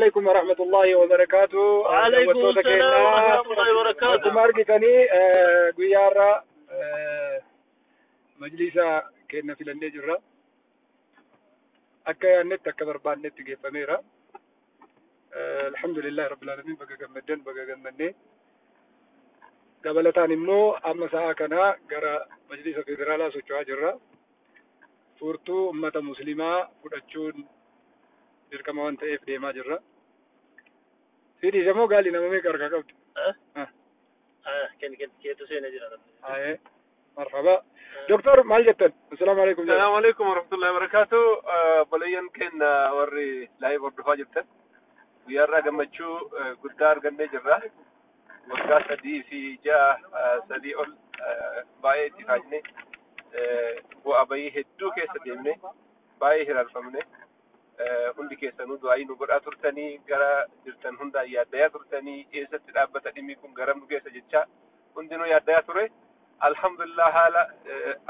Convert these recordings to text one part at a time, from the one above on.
عليكم ورحمة الله وبركاته. وعليكم السلام ورحمة الله وبركاته. ماركتني قيارة مجلسة كنا في النجرة أكيا النت كبر بان النت كيف ميرا. الحمد لله رب العالمين بقى جمدن بقى جمدني قبل تاني منو أما ساعة كنا جرا مجلس فيدرالا سوتشوا جرا فورتو أمة مسلمة كرتشون dirqama waan ta'eef deemaa jirra. Sidii jamoo gaali nama meeqa harkaa qabdi? keetu seenaa jira. Marhaba. Doktor maal jettan? Assalaamu alaykum. Assalaamu alaykum wa rahmatullahi wa barakatuh. Balayyan kenna warri live hordofaa jirtan. Guyyaarraa gammachuu guddaa argannee jirra. Waggaa 3 fi 6 ol baay'ee itti faajne bu'aa bayii hedduu keessa deemne baay'ee hirarfamne. Hundi keessanuu du'aayi nu godhaa turtanii gara jirtan hundaa yaaddayaa turtanii eessatti dhaabbata dhimmi kun garam nu keessa jecha hundinuu yaaddayaa ture. Alhamdulillah haala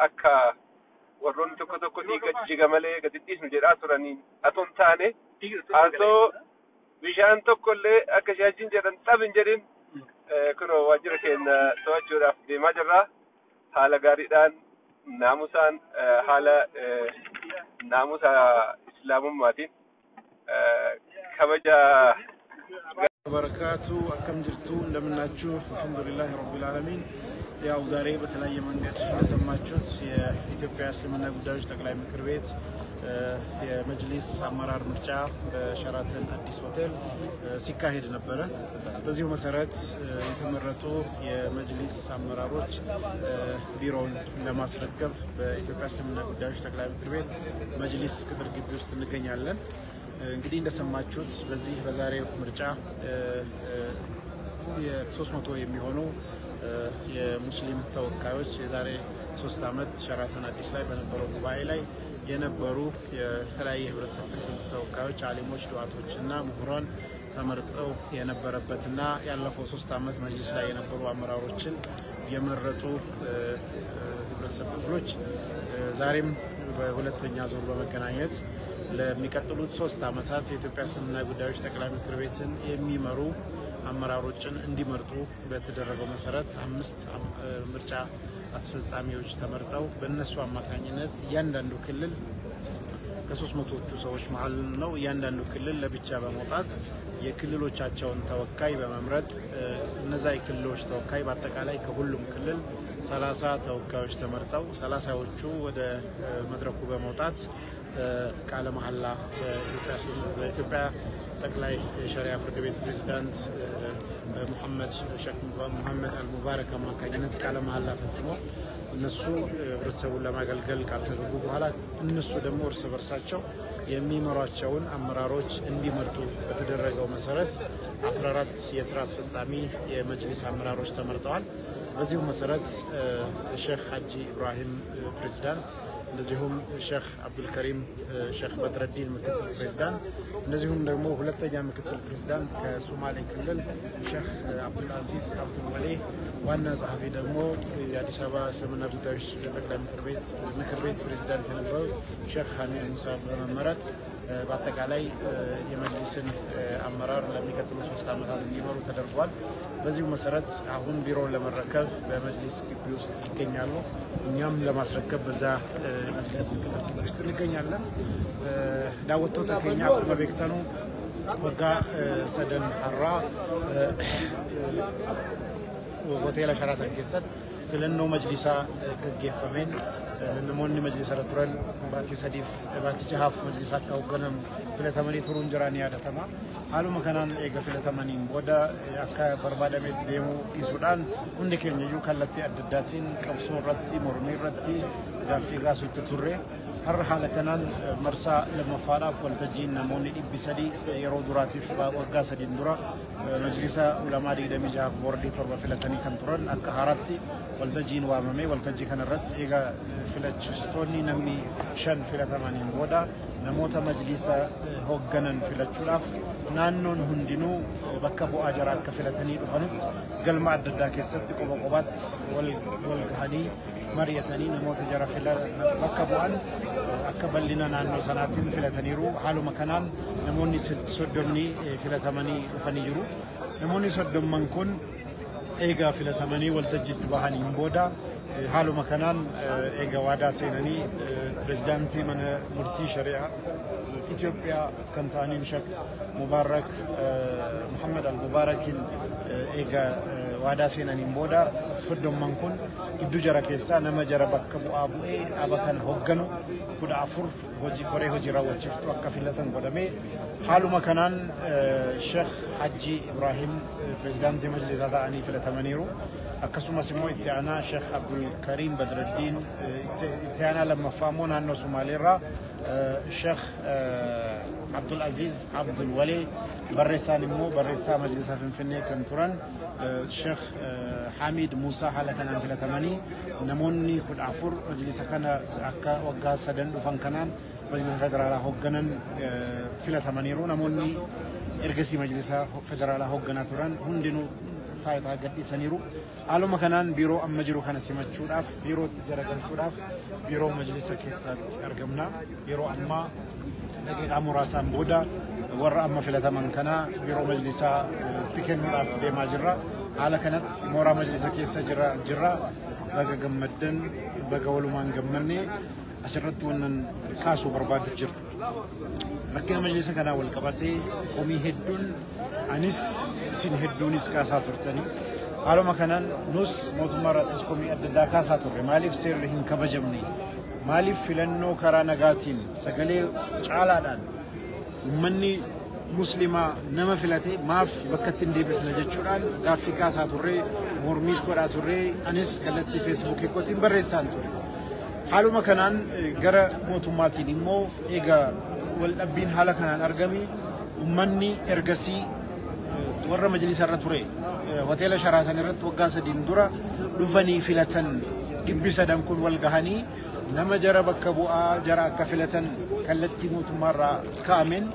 akka warroonni tokko dhiiga jiga malee gadi dhiisnu jedhaa turanii atoon taane haasoo bishaan tokkollee akka shaajjiin jedhan xabin jedhin kunoo waajjira keenya to'achuudhaaf deemaa jirra. Haala gaariidhaan naamusaan haala naamusa islaamummatiin kabaja barakatu akkam jirtu እንደምናችሁ አልহামዱሊላህ ረቢል ዓለሚን ያው ዛሬ በተለያየ መንገድ ለሰማችሁት የኢትዮጵያ እስልምና ጉዳዮች ጠቅላይ ምክር ቤት የመጅሊስ አመራር ምርጫ በሸራተን አዲስ ሆቴል ሲካሄድ ነበር። በዚሁ መሰረት የተመረጡ የመጅሊስ አመራሮች ቢሮውን ለማስረከብ በኢትዮጵያ እስልምና ጉዳዮች ጠቅላይ ምክር ቤት መጅሊስ ቅጥር ግቢ ውስጥ እንገኛለን። እንግዲህ እንደሰማችሁት በዚህ በዛሬው ምርጫ የ300 የሚሆኑ የሙስሊም ተወካዮች የዛሬ 3 አመት ሸራተን አዲስ ላይ በነበረው ጉባኤ ላይ የነበሩ የተለያየ ህብረተሰብ ክፍል ተወካዮች አሊሞች ዱዓቶችና ምሁራን ተመርጠው የነበረበትና ያለፈው 3 አመት መጅሊስ ላይ የነበሩ አመራሮችን የመረጡ ህብረተሰብ ክፍሎች ዛሬም በሁለተኛ ዙር በመገናኘት ለሚቀጥሉት 3 አመታት የኢትዮጵያ እስልምና ጉዳዮች ጠቅላይ ምክር ቤትን የሚመሩ አመራሮችን እንዲመርጡ በተደረገው መሰረት 5 ምርጫ አስፈጻሚዎች ተመርጠው በእነሱ አማካኝነት ያንዳንዱ ክልል ከ300ዎቹ ሰዎች መሃል ነው ያንዳንዱ ክልል ለብቻ በመውጣት የክልሎቻቸውን ተወካይ በመምረጥ እነዛ የክልሎች ተወካይ በአጠቃላይ ከሁሉም ክልል 30 ተወካዮች ተመርጠው 30ዎቹ ወደ መድረኩ በመውጣት ቃለ መሐላ በኢትዮጵያ ጠቅላይ ሸሪዓ ፍርድ ቤት ፕሬዝዳንት ሙሐመድ አልሙባረክ አማካኝነት ቃለ መሐላ ፈጽመው እነሱ ህብረተሰቡን ለማገልገል ካደረጉ በኋላ እነሱ ደግሞ እርስ በርሳቸው የሚመሯቸውን አመራሮች እንዲመርጡ በተደረገው መሰረት 14 የሥራ አስፈጻሚ የመጅሊስ አመራሮች ተመርጠዋል። በዚሁ መሰረት ሼክ ሐጂ ኢብራሂም ፕሬዝዳንት እንደዚሁም ሼክ አብዱል ከሪም ሼክ በድረዲን ምክትል ፕሬዝዳንት እንደዚሁም ደግሞ ሁለተኛ ምክትል ፕሬዝዳንት ከሶማሌ ክልል ሼክ አብዱል አዚዝ አብዱል ወሊ ዋና ጸሐፊ ደግሞ የአዲስ አበባ እስልምና ጉዳዮች ጠቅላይ ምክር ቤት ፕሬዝዳንት የነበሩ ሼክ ሐሚድ ሙሳ በመመረጥ በአጠቃላይ የመጅሊስን አመራር ለሚቀጥሉ 3 አመታት እንዲመሩ ተደርጓል። በዚሁ መሰረት አሁን ቢሮውን ለመረከብ በመጅሊስ ግቢ ውስጥ ይገኛሉ። እኛም ለማስረከብ በዛ መጅሊስ ግቢ ውስጥ እንገኛለን። ዳወቶ ተከኛ በቤክተኑ ወጋ ሰደን ሐራ ሆቴል ሸራተን ከሰት ፍለኖ መጅሊሳ ገገፈመን ነሞኒ መጅሊስ ረቱራን ባቲ ሰዲፍ ባቲ ጃሃፍ መጅሊስ አካውገነም ፍለተመኒ ቱሩን ጅራኒ ያደተማ አሉ መከናን የገፍለተመኒን ወደ አካ በርባደሜ ደሙ ይሱዳን ሁንደ ከኘዩ ከለቲ አድዳቲን ቀብሶ ረቲ ሞርሚ ረቲ ጋፊ ጋሱት ቱሬ har hala kanan marsa lama faaraaf waltajjiin namoonni 300 yeroo duraatiif waggaa 3 dura majlisa ulamaa digdamii jahaaf boordii torba filatanii kan turan akka haaraatti waltajjiin waamamee waltajjii kanarratti egaa filachistoonni namni 5 filatamaniin booda namoota majlisa hoogganan filachuudhaaf naannoon hundinuu bakka bu'aa jara akka filatanii dhufanutti galma adda addaa keessatti qoba qobaatti wal gahanii مريتني نموت جرى في بكبوان أكبلنا نانو سناتين فلتنيرو حالو مكانان نموني سدومني فلتمني فنيجرو نموني سدوم منكون إيجا فلتمني والتجد بهاني مبودا حالو مكانان إيجا وادا سيناني بريزيدنتي من مرتي شريعة إثيوبيا كنتاني مشك مبارك محمد المباركين إيجا وادا سيناني مبودا سدوم منكون إدو جرا كيسا نما جرا بكبو أبو أبا كان هوجنو كودا أفور هوجي كوري هوجي راو تشفتو أكفيلتن قدامي حالو مكانان الشيخ حجي إبراهيم بريزيدنتي مجلس أداني فلتمنيرو أكسوما سمو إتيانا شيخ عبد الكريم بدر الدين إتيانا لما فهمونا أنه سوماليرا الشيخ عبد العزيز عبد الولي بريسان مو بريسا مجلس فنفني كنتوران الشيخ حميد موسى حالة كان عندنا 80 نموني كل عفور مجلس كان أكا وقا سدن وفن كنان مجلس فدرالة هوجنن فيلا 80 نموني إرجسي مجلس فدرالة هوجنا توران هندنو تايتا قدي سنيرو على مكانان بيرو أم مجرو كان سمات شوراف بيرو تجارة شوراف بيرو مجلس كيسات أرجمنا بيرو أما دقيقة مراسم بودا ورا أما في لثمان كنا بيرو مجلسا بيكن مراف بما جرا على كانت مورا مجلس كيسة جرا بقى جمدن بقى ولمان جمرني أسرت ونن كاسو برباد جر لكن مجلس كنا والكباتي قومي هدون أنيس سين هدونيس كاساتورتني على مكانان نص موتمرات قومي أددا كاساتور مالف سير لهم كبجمني مالف فلنو كرانا قاتين سقلي شعالان مني مسلمة نما فلاتي ماف بكتين دي بحنا جتشوران قافي كاساتوري مرميس كوراتوري أنيس كالتي فيسبوكي كوتين بريسان توري حالو مكانان جرا موتوماتي نمو إيجا والأبين حالا كانان أرجمي ومني إرجسي ورا مجلس الرتوري هوتيل شراتن الرت وقاس ديندورا دفني فلتن دبسة دم كل والجهاني نما جرا بكبوء جرا كفلتن كالتي موتومارا كامن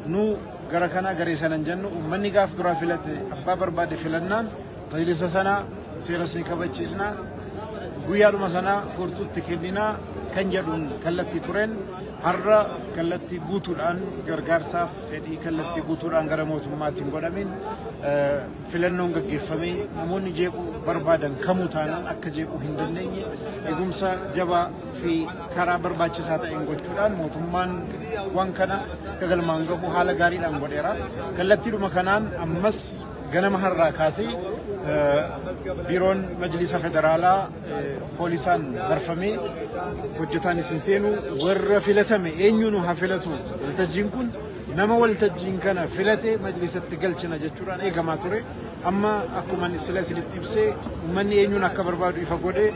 نو جرا كنا جريسنا جنو ومني قاف درا فلت أبابر بعد فلنان مجلس سنة سيرسني كبتشيسنا guyyaadhu masana furtu tikidina kan jedhuun kallatti turen har'a kallatti guutuudhaan gargaarsaaf fedhii kallatti guutuudhaan gara mootummaatiin godhamin filannoon gaggeeffamee namoonni jeequu barbaadan kamuu taanaan akka jeequu hin dandeenye eegumsa jabaa fi karaa barbaachisaa ta'een gochuudhaan mootummaan waan kana galmaan gahu haala gaariidhaan godheera kallattiidhuma kanaan ammas ganama har'aa kaasee بيرون مجلس فدرالا بوليسان برفمي وجتاني سنسينو ورفلتمي إنيونو هفلتو والتجينكون نما والتجين كان فلتي مجلس التقلشنا جتشوران إيه جماعتوري أما أكو من سلاسل التبسي من إنيونا كبر بادو يفقودي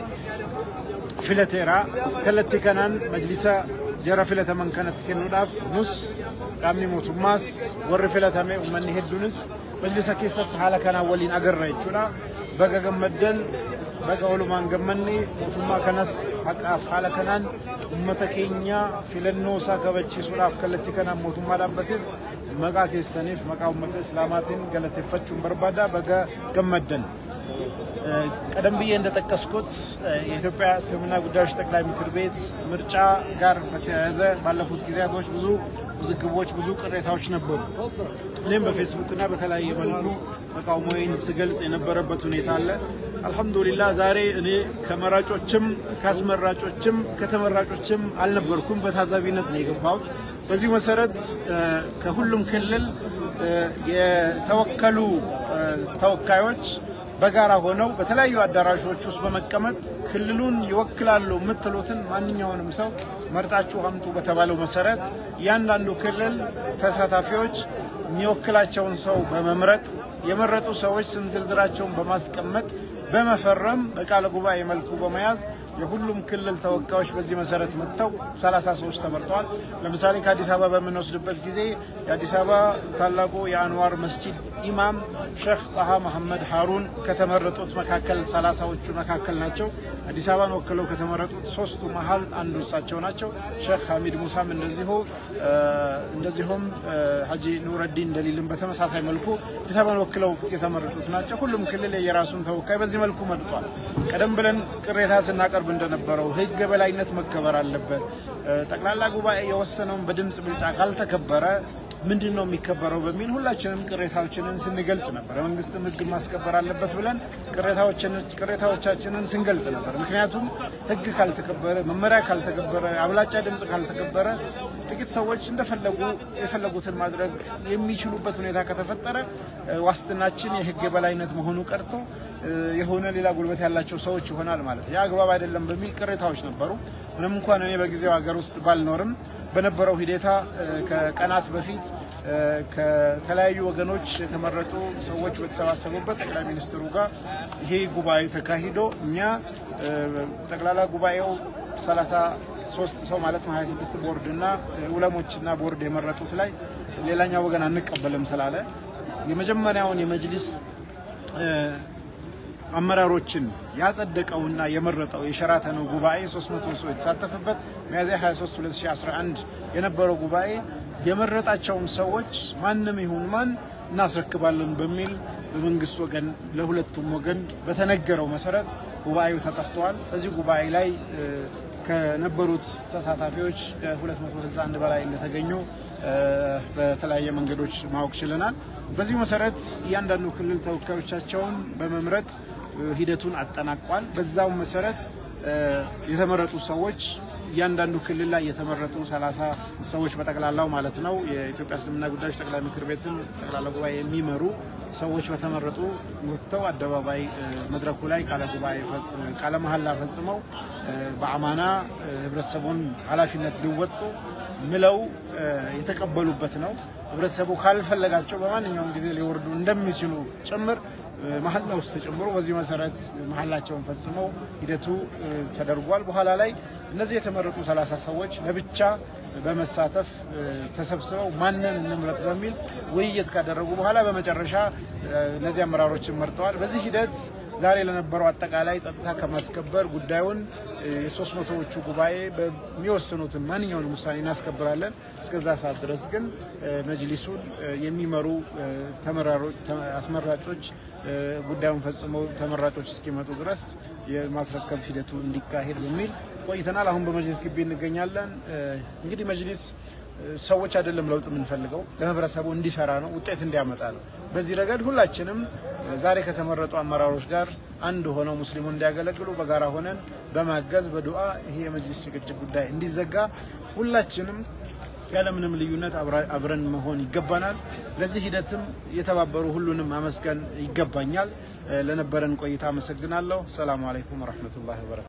فلتيرا كلتي كانان مجلسا جرى فلتا من كانت كنوداف نص قامني موتوماس ورفلتمي ومن هدونس مجلس كيسة حالا كان أولين أقرر يتشونا بقى جمدن بقى علمان جمني وثم كناس حق حالا كنان أمتكينيا في النوسا كبتشي سلاف كلتي كنا وثم ربتز مقا كيسانيف مقا أمت إسلاماتين قالت فتشون بربادا بقى جمدن قدم بيان تكسكوت إثيوبيا سلمنا قداش تكلم كربيت مرجع قار بتعزة بالفوت كذا توش بزو وزكبوش بزو كريتاوش نبض لين بفيسبوك نابت على يملو مقاومين سجلت ينبربتون يتعلى الحمد لله زاري إني كمراجوتشم كاسمراجوتشم كتمراجوتشم على نبركم بتهذبينت نيجباو بزي مسرت كهولم كلل يتوكلوا توكايوش بقارا هونو بتلاقيو الدراجات وش بمكمت كللون يوكلالو مثلوتن مانيون مساو مرتاچو همتو بتبالو مسرت يانداندو كلل تساتافيوچ نيوكلاچون سو بممرط يمرطو سوچ سمزرزراچون بماسቀመጥ በመፈረም በቃለ ጉባኤ መልኩ በመያዝ የሁሉም ክልል ተወካዮች በዚህ መሰረት መጥተው 33 ተመርጠዋል ለምሳሌ ከአዲስ አበባ በመንወስድበት ጊዜ የአዲስ አበባ ታላቁ የአንዋር መስጂድ ኢማም ሼክ ጣሃ መሐመድ ሃሩን ከተመረጡት መካከል 30ዎቹ መካከል ናቸው አዲስ አበባን ወክለው ከተመረጡት ሶስቱ መሃል አንዱ እሳቸው ናቸው። ሼክ ሐሚድ ሙሳም እንደዚሁም ሐጂ ኑረዲን ደሊልን በተመሳሳይ መልኩ አዲስ አበባን ወክለው የተመረጡት ናቸው። ሁሉም ክልል የራሱን ተወካይ በዚህ መልኩ መጥቷል። ቀደም ብለን ቅሬታ ስናቀርብ እንደነበረው ህግ በላይነት መከበር አለበት፣ ጠቅላላ ጉባኤ የወሰነውን በድምጽ ብልጫ ካልተከበረ ምንድነው የሚከበረው በሚል ሁላችንም ቅሬታዎችንን ስንገልጽ ነበር። መንግስትም ህግ ማስከበር አለበት ብለን ቅሬታዎቻችንን ስንገልጽ ነበር። ምክንያቱም ህግ ካልተከበረ፣ መመሪያ ካልተከበረ፣ አብላጫ ድምጽ ካልተከበረ ጥቂት ሰዎች እንደፈለጉ የፈለጉትን ማድረግ የሚችሉበት ሁኔታ ከተፈጠረ ዋስትናችን የህግ በላይነት መሆኑ ቀርቶ የሆነ ሌላ ጉልበት ያላቸው ሰዎች ይሆናል ማለት ያ አግባብ አይደለም በሚል ቅሬታዎች ነበሩ። ምንም እንኳን እኔ በጊዜው ሀገር ውስጥ ባልኖርም በነበረው ሂደታ ከቀናት በፊት ከተለያዩ ወገኖች የተመረጡ ሰዎች በተሰባሰቡበት ጠቅላይ ሚኒስትሩ ጋር ይሄ ጉባኤ ተካሂዶ እኛ ጠቅላላ ጉባኤው 33 ሰው ማለት ነው 26 ቦርድና ዑለሞችና ቦርድ የመረጡት ላይ ሌላኛው ወገን አንቀበልም ስላለ የመጀመሪያውን የመጅሊስ አመራሮችን ያጸደቀውና የመረጠው የሸራተኑ ጉባኤ 300 ሰው የተሳተፈበት ሚያዝያ 23 2011 የነበረው ጉባኤ የመረጣቸውን ሰዎች ማንንም ይሁን ማን እናስረክባለን በሚል በመንግስት ወገን ለሁለቱም ወገን በተነገረው መሰረት ጉባኤው ተጠርቷል። በዚህ ጉባኤ ላይ ከነበሩት ተሳታፊዎች 261 በላይ እንደተገኙ በተለያየ መንገዶች ማወቅ ችለናል። በዚህ መሰረት እያንዳንዱ ክልል ተወካዮቻቸውን በመምረጥ ሂደቱን አጠናቋል። በዛው መሰረት የተመረጡ ሰዎች እያንዳንዱ ክልል ላይ የተመረጡ 30 ሰዎች በጠቅላላው ማለት ነው የኢትዮጵያ እስልምና ጉዳዮች ጠቅላይ ምክር ቤትን ጠቅላላ ጉባኤ የሚመሩ ሰዎች በተመረጡ ወጥተው አደባባይ መድረኩ ላይ ቃለ መሐላ ፈጽመው በአማና ህብረተሰቡን ኃላፊነት ሊወጡ ምለው የተቀበሉበት ነው። ህብረተሰቡ ካልፈለጋቸው በማንኛውም ጊዜ ሊወርዱ እንደሚችሉ ጭምር መሐላ ውስጥ ተጨምሮ በዚህ መሰረት መሐላቸውን ፈጽመው ሂደቱ ተደርጓል። በኋላ ላይ እነዚህ የተመረጡ 30 ሰዎች ለብቻ በመሳተፍ ተሰብስበው ማንን እንምረጥ በሚል ውይይት ካደረጉ በኋላ በመጨረሻ እነዚህ አመራሮችን መርጠዋል። በዚህ ሂደት ዛሬ ለነበረው አጠቃላይ ጸጥታ ከማስከበር ጉዳዩን የ300ዎቹ ጉባኤ በሚወስኑትን ማንኛውንም ውሳኔ እናስከብራለን። እስከዛ ሰዓት ድረስ ግን መጅሊሱን የሚመሩ አስመራጮች ጉዳዩን ፈጽመው ተመራጮች እስኪመጡ ድረስ የማስረከብ ሂደቱ እንዲካሄድ በሚል ቆይተናል። አሁን በመጅሊስ ግቢ እንገኛለን። እንግዲህ መጅሊስ ሰዎች አይደለም ለውጥ የምንፈልገው ለህብረተሰቡ እንዲሰራ ነው፣ ውጤት እንዲያመጣ ነው። በዚህ ረገድ ሁላችንም ዛሬ ከተመረጡ አመራሮች ጋር አንድ ሆነው ሙስሊሙን እንዲያገለግሉ በጋራ ሆነን በማገዝ በዱዓ ይሄ የመጅሊስ ጭቅጭቅ ጉዳይ እንዲዘጋ ሁላችንም ያለምንም ልዩነት አብረን መሆን ይገባናል። ለዚህ ሂደትም የተባበሩ ሁሉንም ማመስገን ይገባኛል። ለነበረን ቆይታ አመሰግናለሁ። ሰላም አለይኩም ወራህመቱላሂ ወበረካቱ።